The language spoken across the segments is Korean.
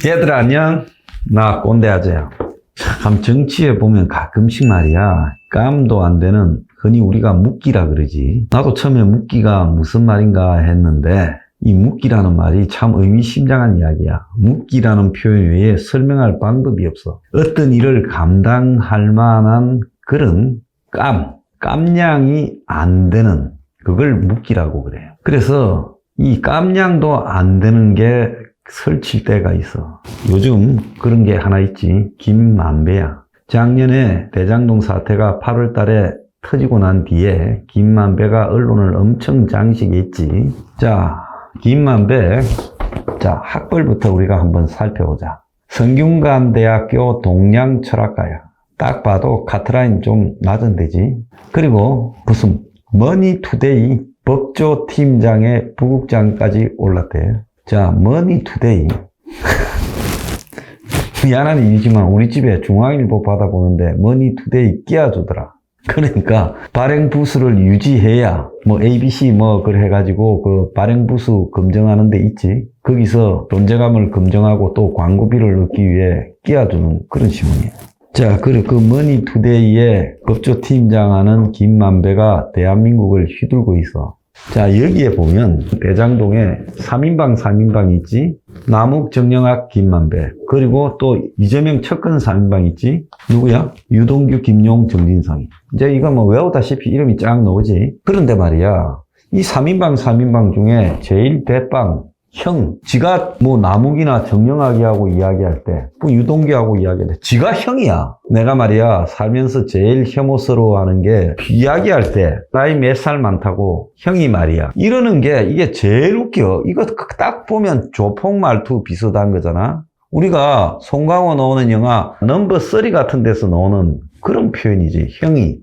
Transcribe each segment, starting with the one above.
얘들아 안녕. 나 꼰대 아재야. 참 정치에 보면 가끔씩 말이야 깜도 안 되는, 흔히 우리가 묵기라 그러지. 나도 처음에 묵기가 무슨 말인가 했는데 이 묵기라는 말이 참 의미심장한 이야기야. 묵기라는 표현 외에 설명할 방법이 없어. 어떤 일을 감당할 만한 그런 깜냥이 안 되는, 그걸 묵기라고 그래요. 그래서 이 깜냥도 안 되는 게 설칠 때가 있어. 요즘 그런 게 하나 있지. 김만배야. 작년에 대장동 사태가 8월 달에 터지고 난 뒤에 김만배가 언론을 엄청 장식했지. 자, 김만배. 자, 학벌부터 우리가 한번 살펴보자. 성균관대학교 동양철학과야. 딱 봐도 카트라인 좀 낮은 데지. 그리고 무슨 머니투데이 법조팀장의 부국장까지 올랐대. 자, 머니투데이. 미안한 일이지만 우리 집에 중앙일보 받아보는데 머니투데이 끼워주더라. 그러니까 발행부수를 유지해야 뭐 ABC 뭐 그래 해가지고 그 발행부수 검증하는 데 있지. 거기서 존재감을 검증하고 또 광고비를 얻기 위해 끼워주는 그런 신문이에요. 자, 그리고 그 머니투데이의 법조팀장하는 김만배가 대한민국을 휘둘고 있어. 자, 여기에 보면 대장동에 3인방 있지. 남욱, 정영학, 김만배. 그리고 또 이재명 측근 3인방 있지. 누구야? 유동규, 김용, 정진상이. 이제 이거 뭐 외우다시피 이름이 쫙 나오지. 그런데 말이야, 이 3인방 중에 제일 대빵 형, 지가 뭐 남욱이나 정영학이하고 이야기할 때, 뭐 유동규하고 이야기할 때, 지가 형이야. 내가 말이야, 살면서 제일 혐오스러워하는 게, 이야기할 때, 나이 몇 살 많다고, 형이 말이야. 이러는 게, 이게 제일 웃겨. 이거 딱 보면 조폭 말투 비슷한 거잖아. 우리가 송강호 나오는 영화, 넘버 3 같은 데서 나오는 그런 표현이지. 형이.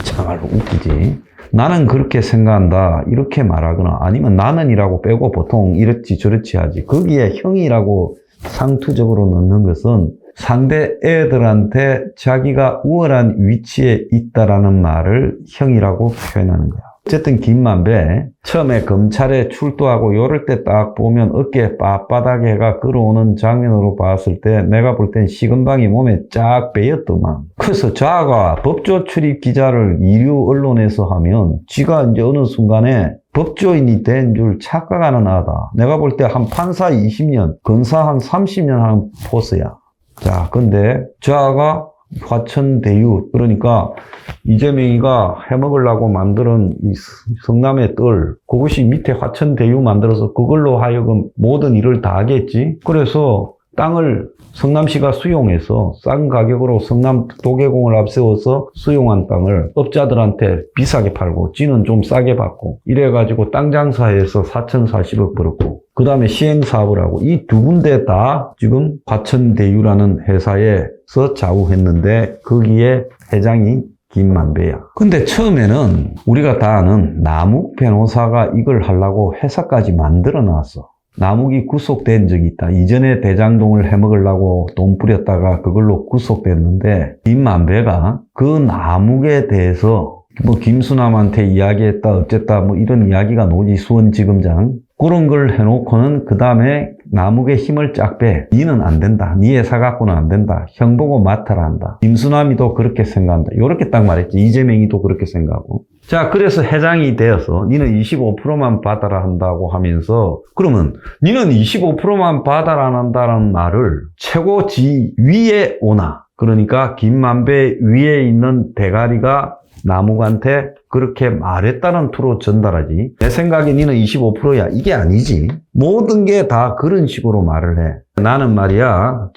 참말로 웃기지. 나는 그렇게 생각한다 이렇게 말하거나 아니면 나는이라고 빼고 보통 이렇지 저렇지 하지. 거기에 형이라고 상투적으로 넣는 것은 상대 애들한테 자기가 우월한 위치에 있다라는 말을 형이라고 표현하는 거야. 어쨌든 김만배 처음에 검찰에 출두하고 요럴 때 딱 보면 어깨 빳빳하게 해가 끌어오는 장면으로 봤을 때 내가 볼 땐 식은방이 몸에 쫙 배였더만. 그래서 자가 법조 출입 기자를 이류 언론에서 하면 지가 이제 어느 순간에 법조인이 된 줄 착각하는 아다. 내가 볼 때 한 판사 20년, 검사 한 30년 하는 포스야. 자, 근데 자가 화천대유, 그러니까 이재명이가 해먹으려고 만드는 이 성남의 뜰, 그것이 밑에 화천대유 만들어서 그걸로 하여금 모든 일을 다 하겠지. 그래서 땅을 성남시가 수용해서 싼 가격으로 성남 도계공을 앞세워서 수용한 땅을 업자들한테 비싸게 팔고 지는 좀 싸게 받고 이래가지고 땅 장사해서 4,040억 벌었고, 그 다음에 시행사업을 하고, 이 두 군데 다 지금 화천대유라는 회사에서 좌우했는데 거기에 회장이 김만배야. 근데 처음에는 우리가 다 아는 남욱 변호사가 이걸 하려고 회사까지 만들어 놨어. 남욱이 구속된 적이 있다. 이전에 대장동을 해먹으려고 돈 뿌렸다가 그걸로 구속됐는데 김만배가 그 남욱에 대해서 뭐 김수남한테 이야기했다 어쨌다 뭐 이런 이야기가 나오지. 수원지검장 그런 걸 해놓고는 그 다음에 남욱의 힘을 쫙 빼. 니는 안 된다. 니 회사 갖고는 안 된다. 형 보고 맡아라 한다. 김수남이도 그렇게 생각한다. 요렇게 딱 말했지. 이재명이도 그렇게 생각하고. 자, 그래서 회장이 되어서 니는 25%만 받아라 한다고 하면서, 그러면 니는 25%만 받아라 한다는 말을 최고지 위에 오나. 그러니까 김만배 위에 있는 대가리가 남욱한테 그렇게 말했다는 투로 전달하지. 내 생각에 니는 25%야. 이게 아니지. 모든 게 다 그런 식으로 말을 해. 나는 말이야,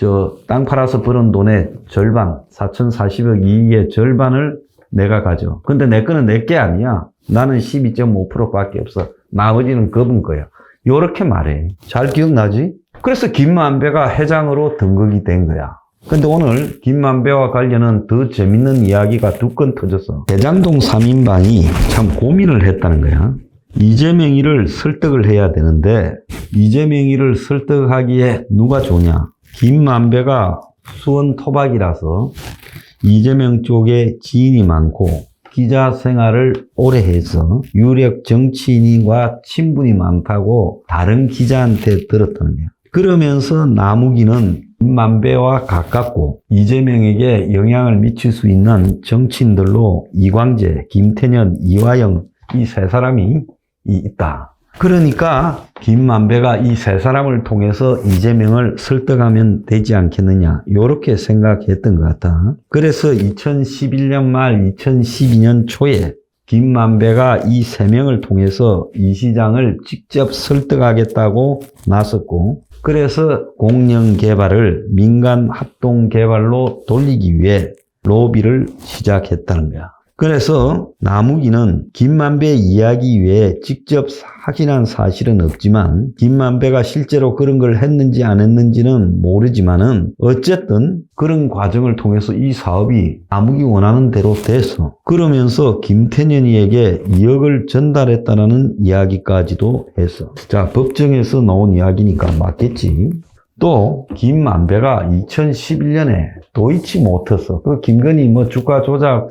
땅 팔아서 버는 돈의 절반, 4,040억 이익의 절반을 내가 가져. 근데 내 거는 내 게 아니야. 나는 12.5%밖에 없어. 나머지는 겁은 거야. 요렇게 말해. 잘 기억나지? 그래서 김만배가 회장으로 등극이 된 거야. 근데 오늘 김만배와 관련은 더 재밌는 이야기가 두 건 터졌어. 대장동 3인방이 참 고민을 했다는 거야. 이재명이를 설득을 해야 되는데 이재명이를 설득하기에 누가 좋냐? 김만배가 수원 토박이라서 이재명 쪽에 지인이 많고 기자 생활을 오래 해서 유력 정치인과 친분이 많다고 다른 기자한테 들었다는 거야. 그러면서 나무기는 김만배와 가깝고 이재명에게 영향을 미칠 수 있는 정치인들로 이광재, 김태년, 이화영 이 세 사람이 있다. 그러니까 김만배가 이 세 사람을 통해서 이재명을 설득하면 되지 않겠느냐 이렇게 생각했던 것 같다. 그래서 2011년 말 2012년 초에 김만배가 이 세 명을 통해서 이 시장을 직접 설득하겠다고 나섰고 그래서 공영 개발을 민간 합동 개발로 돌리기 위해 로비를 시작했다는 거야. 그래서 나무기는 김만배 이야기 외에 직접 확인한 사실은 없지만 김만배가 실제로 그런 걸 했는지 안 했는지는 모르지만은 어쨌든 그런 과정을 통해서 이 사업이 나무기 원하는 대로 됐어. 그러면서 김태년이에게 2억을 전달했다는 이야기까지도 했어. 자, 법정에서 나온 이야기니까 맞겠지. 또 김만배가 2011년에 도이치모터스 그 김건희 주가 조작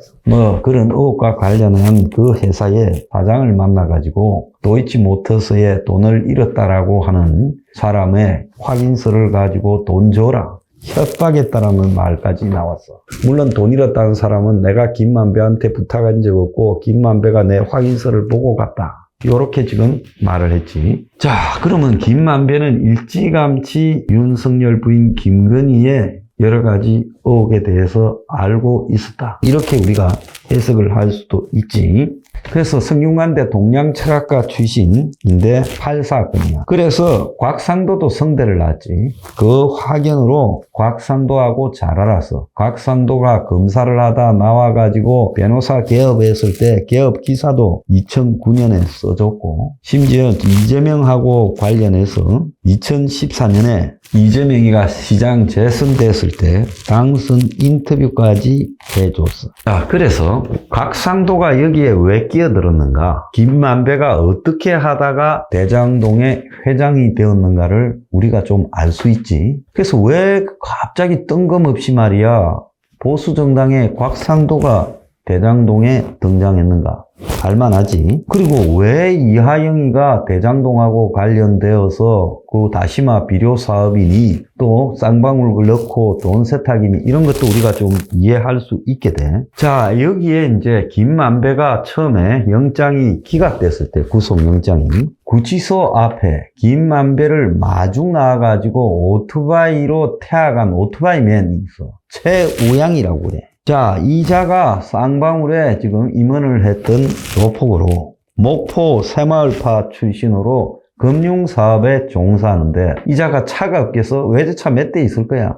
그런 의혹과 관련한 그 회사의 사장을 만나가지고 도이치모터스에 돈을 잃었다라고 하는 사람의 확인서를 가지고 돈 줘라 협박했다라는 말까지 나왔어. 물론 돈 잃었다는 사람은 내가 김만배한테 부탁한 적 없고 김만배가 내 확인서를 보고 갔다. 요렇게 지금 말을 했지. 자, 그러면 김만배는 일찌감치 윤석열 부인 김건희의 여러 가지 의혹에 대해서 알고 있었다. 이렇게 우리가 해석을 할 수도 있지. 그래서 성균관대 동양철학과 출신인데 8사건이야. 그래서 곽상도도 성대를 낳았지. 그 확연으로 곽상도하고 잘 알았어. 곽상도가 검사를 하다 나와가지고 변호사 개업했을 때 개업 기사도 2009년에 써줬고 심지어 이재명하고 관련해서 2014년에 이재명이가 시장 재선됐을 때 당선 인터뷰까지 해줬어. 자, 그래서 곽상도가 여기에 왜 끼어들었는가? 김만배가 어떻게 하다가 대장동의 회장이 되었는가를 우리가 좀 알 수 있지. 그래서 왜 갑자기 뜬금없이 말이야 보수정당의 곽상도가 대장동에 등장했는가? 알만하지. 그리고 왜 이하영이가 대장동하고 관련되어서 그 다시마 비료 사업이니 또 쌍방울 넣고 돈 세탁이니 이런 것도 우리가 좀 이해할 수 있게 돼. 자, 여기에 이제 김만배가 처음에 영장이 기각됐을 때 구속영장이 구치소 앞에 김만배를 마중 나와가지고 오토바이로 태워간 오토바이맨이 있어. 최우양이라고 그래. 자, 이자가 쌍방울에 지금 임원을 했던 조폭으로 목포 새마을파 출신으로 금융사업에 종사하는데 이자가 차가 없겠어? 외제차 몇 대 있을 거야.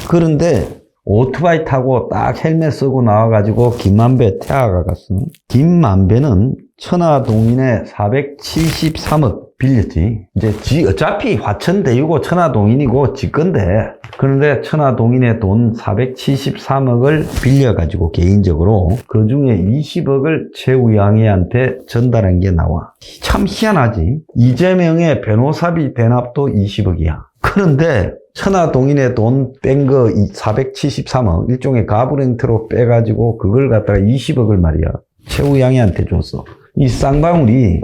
그런데 오토바이 타고 딱 헬멧 쓰고 나와가지고 김만배 태워갔어. 김만배는 천하동인에 473억 빌렸지. 이제 어차피 화천대유고 천하동인이고 지 건데 그런데 천하동인의 돈 473억을 빌려가지고 개인적으로 그 중에 20억을 최우양이한테 전달한 게 나와. 참 희한하지. 이재명의 변호사비 대납도 20억이야. 그런데 천하동인의 돈 뺀 거 473억 일종의 가브렌트로 빼가지고 그걸 갖다가 20억을 말이야 최우양이한테 줬어. 이 쌍방울이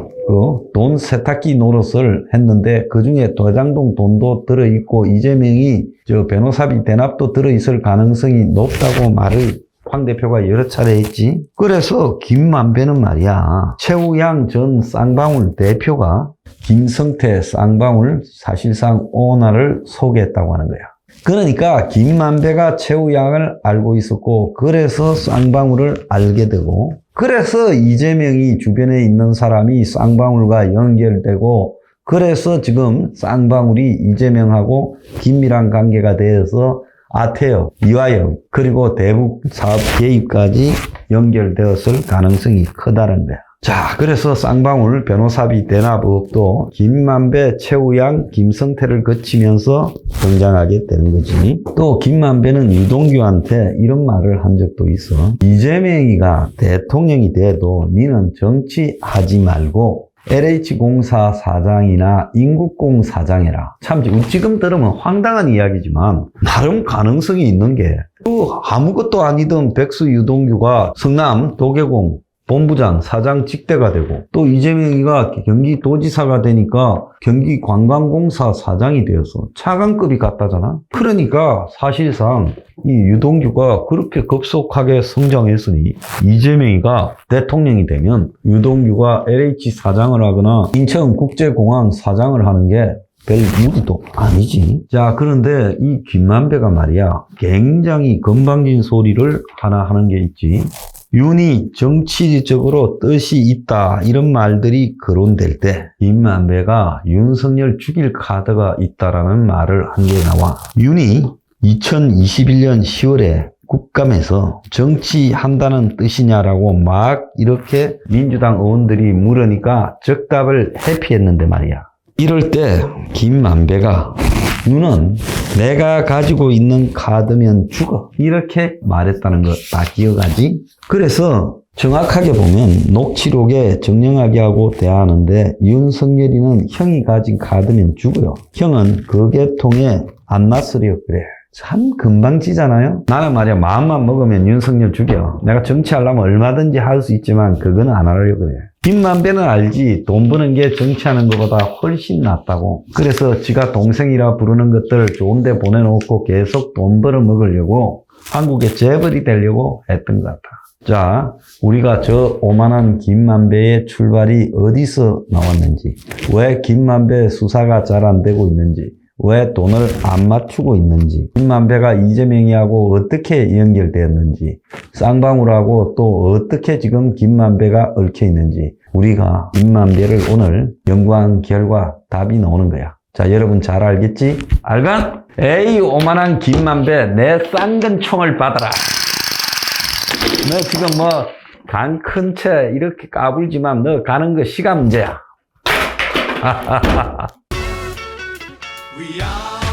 돈 세탁기 노릇을 했는데 그 중에 대장동 돈도 들어있고 이재명이 변호사비 대납도 들어있을 가능성이 높다고 말을 황 대표가 여러 차례 했지. 그래서 김만배는 말이야 최우양 전 쌍방울 대표가 김성태 쌍방울 사실상 오너를 소개했다고 하는 거야. 그러니까 김만배가 최우양을 알고 있었고 그래서 쌍방울을 알게 되고 그래서 이재명이 주변에 있는 사람이 쌍방울과 연결되고 그래서 지금 쌍방울이 이재명하고 긴밀한 관계가 되어서 아태여, 이화영 그리고 대북 사업 개입까지 연결되었을 가능성이 크다는 거야. 자, 그래서 쌍방울 변호사비 대납 의혹도 김만배, 최우양, 김성태를 거치면서 등장하게 되는 거지. 또 김만배는 유동규한테 이런 말을 한 적도 있어. 이재명이가 대통령이 돼도 니는 정치하지 말고 LH공사 사장이나 인국공 사장해라. 참 지금 들으면 황당한 이야기지만 나름 가능성이 있는 게 아무것도 아니던 백수 유동규가 성남 도계공 본부장, 사장 직대가 되고 또 이재명이가 경기도지사가 되니까 경기관광공사 사장이 되어서 차관급이 같다잖아. 그러니까 사실상 이 유동규가 그렇게 급속하게 성장했으니 이재명이가 대통령이 되면 유동규가 LH 사장을 하거나 인천국제공항 사장을 하는 게 별 무리도 아니지. 자, 그런데 이 김만배가 말이야 굉장히 건방진 소리를 하나 하는 게 있지. 윤이 정치적으로 뜻이 있다 이런 말들이 거론될 때 김만배가 윤석열 죽일 카드가 있다라는 말을 한 게 나와. 윤이 2021년 10월에 국감에서 정치한다는 뜻이냐라고 막 이렇게 민주당 의원들이 물으니까 적답을 회피했는데 말이야. 이럴 때 김만배가 윤은 내가 가지고 있는 카드면 죽어 이렇게 말했다는 거 다 기억하지? 그래서 정확하게 보면 녹취록에 정령하게 하고 대하는데 윤석열이는 형이 가진 카드면 죽어요. 형은 그 계통에 안 나서려 그래. 참 금방지잖아요. 나는 말이야 마음만 먹으면 윤석열 죽여. 내가 정치하려면 얼마든지 할 수 있지만 그거는 안 하려고 그래. 김만배는 알지. 돈 버는 게 정치하는 것보다 훨씬 낫다고. 그래서 지가 동생이라 부르는 것들 좋은 데 보내놓고 계속 돈 벌어 먹으려고 한국의 재벌이 되려고 했던 것 같아. 자, 우리가 저 오만한 김만배의 출발이 어디서 나왔는지, 왜 김만배 수사가 잘 안 되고 있는지, 왜 돈을 안 맞추고 있는지, 김만배가 이재명이하고 어떻게 연결되었는지, 쌍방울하고 또 어떻게 지금 김만배가 얽혀 있는지 우리가 김만배를 오늘 연구한 결과 답이 나오는 거야. 자, 여러분 잘 알겠지? 알간? 에이 오만한 김만배 내 쌍근 총을 받아라. 너 지금 뭐 간 큰 채 이렇게 까불지만 너 가는 거 시간 문제야. We are